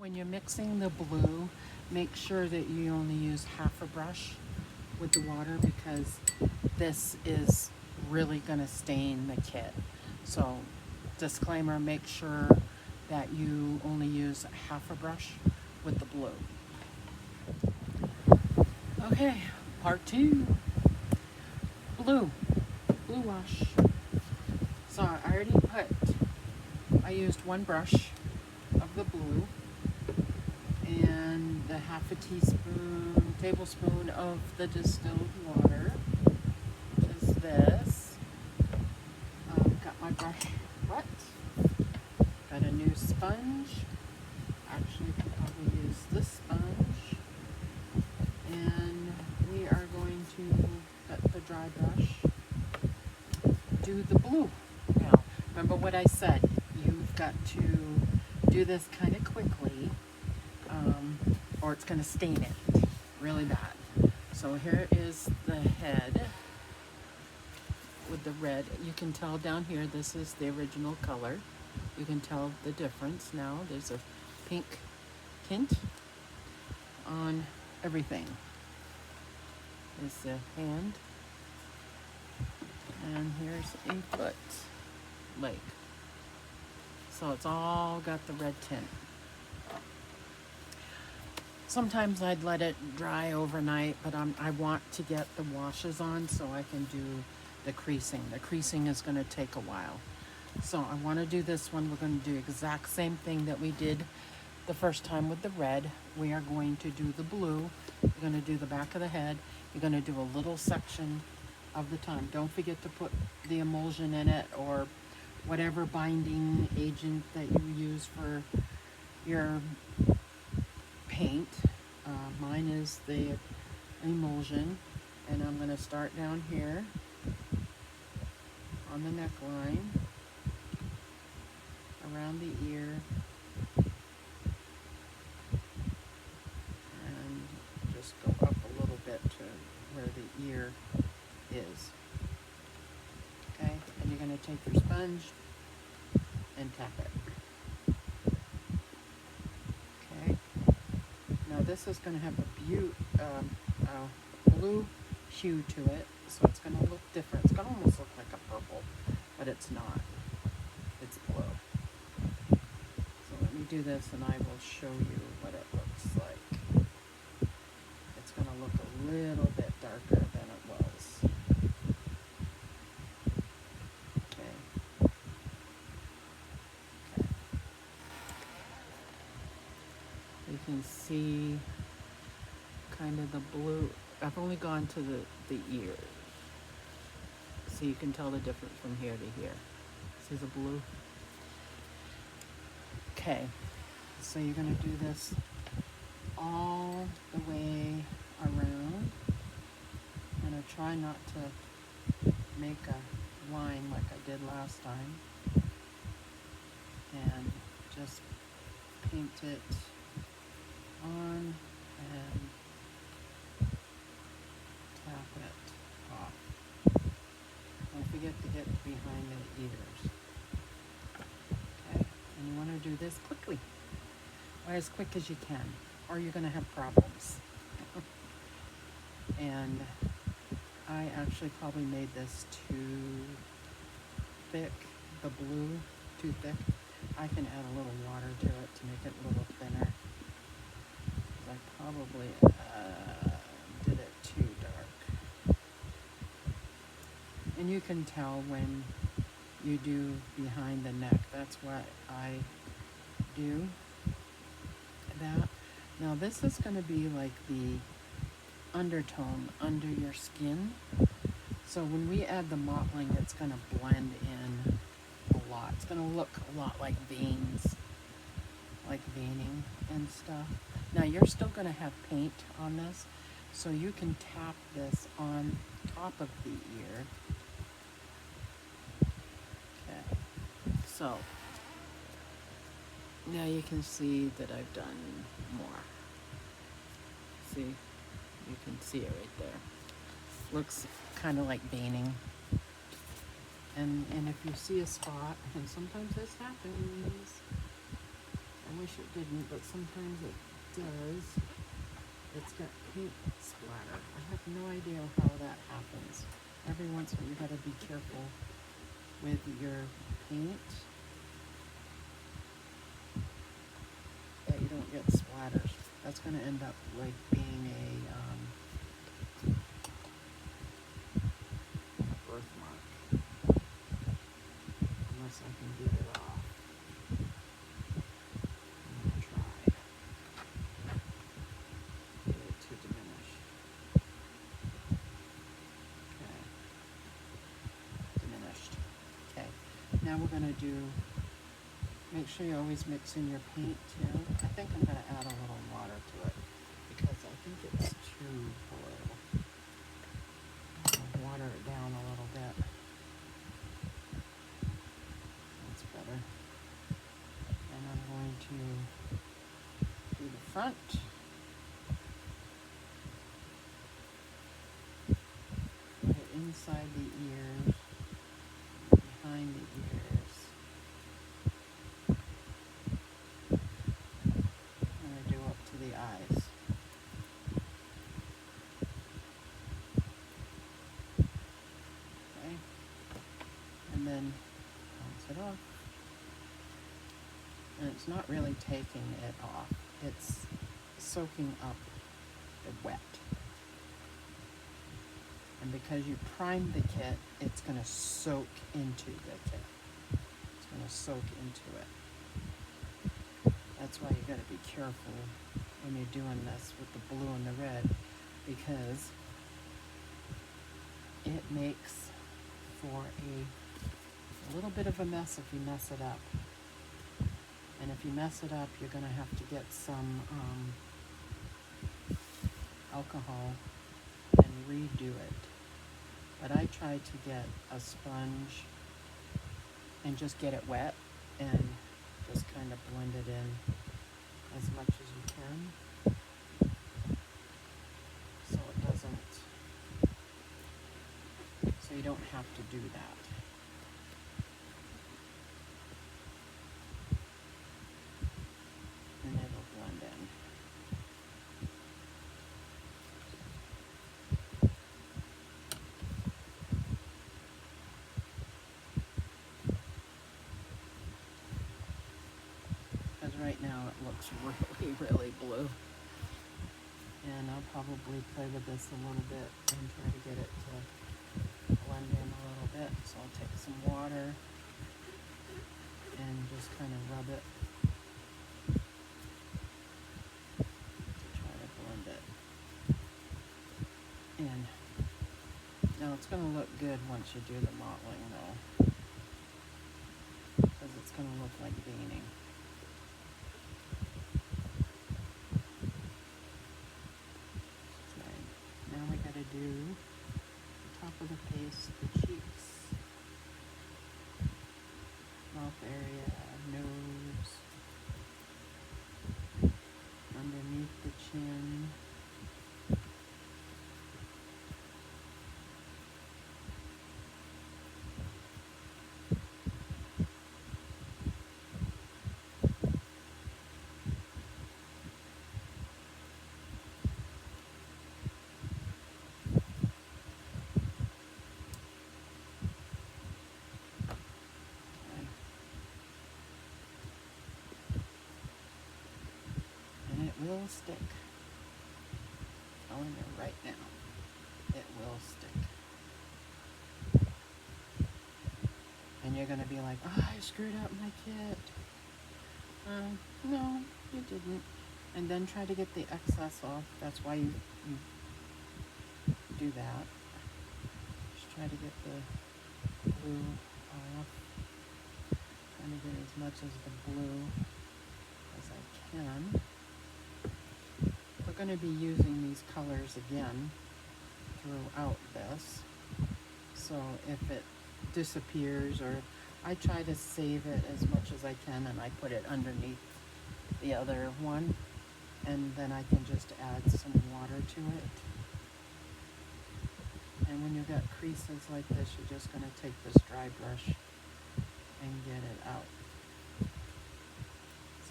When you're mixing the blue, make sure that you only use half a brush with the water because this is really going to stain the kit. So, disclaimer, make sure that you only use half a brush with the blue. Okay, part 2. Blue wash. So I used one brush of the blue and the half a tablespoon of the distilled water, which is this. Got my brush wet. Got a new sponge. Actually, I could probably use this sponge. And we are going to let the dry brush do the blue. Now, remember what I said. You've got to do this kind of quickly, or it's going to stain it really bad. So here is the head with the red. You can tell down here, this is the original color. You can tell the difference now. There's a pink tint on everything. There's the hand. And here's a foot, leg. So it's all got the red tint. Sometimes I'd let it dry overnight, but I want to get the washes on so I can do the creasing. The creasing is going to take a while. So I want to do this one. We're going to do the exact same thing that we did the first time with the red. We are going to do the blue. You're going to do the back of the head. You're going to do a little section of the tongue. Don't forget to put the emulsion in it or whatever binding agent that you use for your paint. Mine is the emulsion, and I'm going to start down here on the neckline, around the ear, and just go up a little bit to where the ear is. Okay, and you're going to take your sponge and tap it. Okay, now this is going to have a blue hue to it, so it's going to look different. It's going to almost look like a purple, but it's not. It's blue. So let me do this and I will show you what it looks like. It's going to look a little bit darker than it was. Okay. You can see kind of the blue. I've only gone to the ear, so you can tell the difference from here to here. See the blue? Okay, so you're going to do this all the way around. I'm going to try not to make a line like I did last time, and just paint it on and tap it off. Don't forget to get behind the ears. Okay, and you want to do this quickly, or as quick as you can, or you're going to have problems. And I actually probably made this too thick, the blue too thick. I can add a little water to it to make it a little thinner. I probably did it too dark. And you can tell when you do behind the neck. That's what I do. That. Now this is going to be like the undertone under your skin. So when we add the mottling, it's going to blend in a lot. It's going to look a lot like veins, like veining and stuff. Now you're still going to have paint on this, so you can tap this on top of the ear. Okay, so now you can see that I've done more. See, you can see it right there. Looks kind of like veining. And if you see a spot, and sometimes this happens, I wish it didn't, but sometimes it does. It's got paint splatter. I have no idea how that happens. Every once in a while you gotta be careful with your paint that you don't get splatters. That's gonna end up like being a birthmark, unless I can get it off. I'm gonna try. Get it to diminish. Okay. Diminished. Okay. Now we're gonna do, make sure you always mix in your paint too. I think I'm gonna add a little water to it because I think it's too blue. I'll water it down a little bit. That's better. And I'm going to do the front. Put it inside the ears, behind the ears. I'm going to do up to the eyes. Okay. And then bounce it off. And it's not really taking it off. It's soaking up the wet. And because you primed the kit, it's going to soak into the kit. It's going to soak into it. That's why you got to be careful when you're doing this with the blue and the red, because it makes for a little bit of a mess if you mess it up. And if you mess it up, you're going to have to get some alcohol and redo it. But I tried to get a sponge and just get it wet and just kind of blend it in as much as you can, so it doesn't, so you don't have to do that. And it'll blend in. Because right now it looks really, really blue. And I'll probably play with this a little bit and try to get it to blend in a little bit. So I'll take some water and just kind of rub it to try to blend it in. Now it's going to look good once you do the mottling though, because it's going to look like veining. Okay, now we got to do the top of the face, the cheeks, mouth area, nose, underneath the chin. Will stick. I'm telling you right now, it will stick. And you're going to be like, oh, I screwed up my kit. No, you didn't. And then try to get the excess off. That's why you do that. Just try to get the blue off. Trying to get as much as the blue as I can. We're going to be using these colors again throughout this, so if it disappears, or I try to save it as much as I can and I put it underneath the other one, and then I can just add some water to it. And when you've got creases like this, you're just going to take this dry brush and get it out.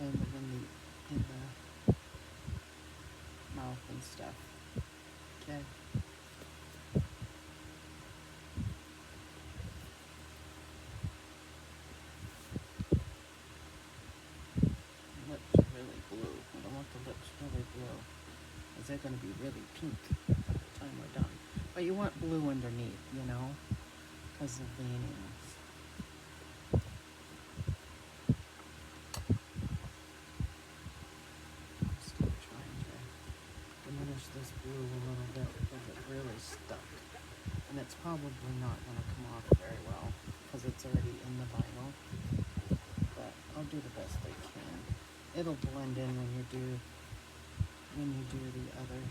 same with in the mouth and stuff. Okay. Lips are really blue. I don't want the lips really blue, because they're going to be really pink by the time we're done. But you want blue underneath, you know, because of veinings. I'm still trying to diminish this blue a little bit because it really stuck. And it's probably not going to come off very well because it's already in the vinyl. But I'll do the best I can. It'll blend in when you do the other.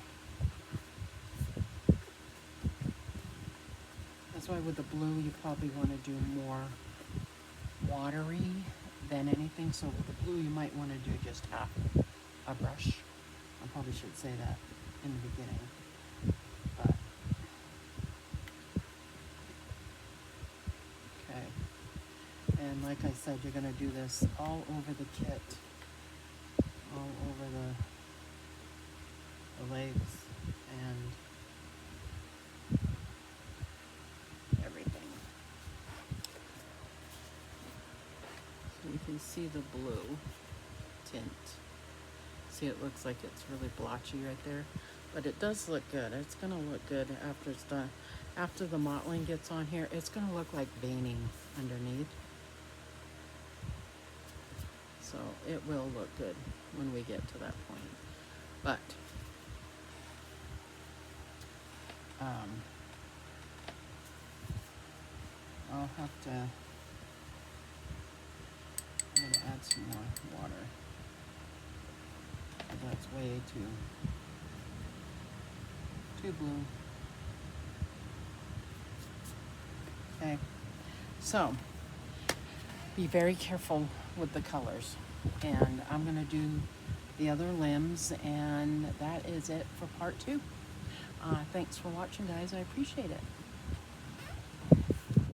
That's why with the blue you probably want to do more watery than anything. So with the blue you might want to do just half a brush. I probably should say that in the beginning. But okay. And like I said, you're going to do this all over the kit. All over the legs and everything. So you can see the blue tint. See, it looks like it's really blotchy right there, but it does look good. It's gonna look good after it's done. After the mottling gets on here, it's gonna look like veining underneath. So it will look good when we get to that point. But I'll have to, I'm gonna add some more water. That's way too blue. Okay, so be very careful with the colors. And I'm gonna do the other limbs, and that is it for part 2. Thanks for watching, guys. I appreciate it.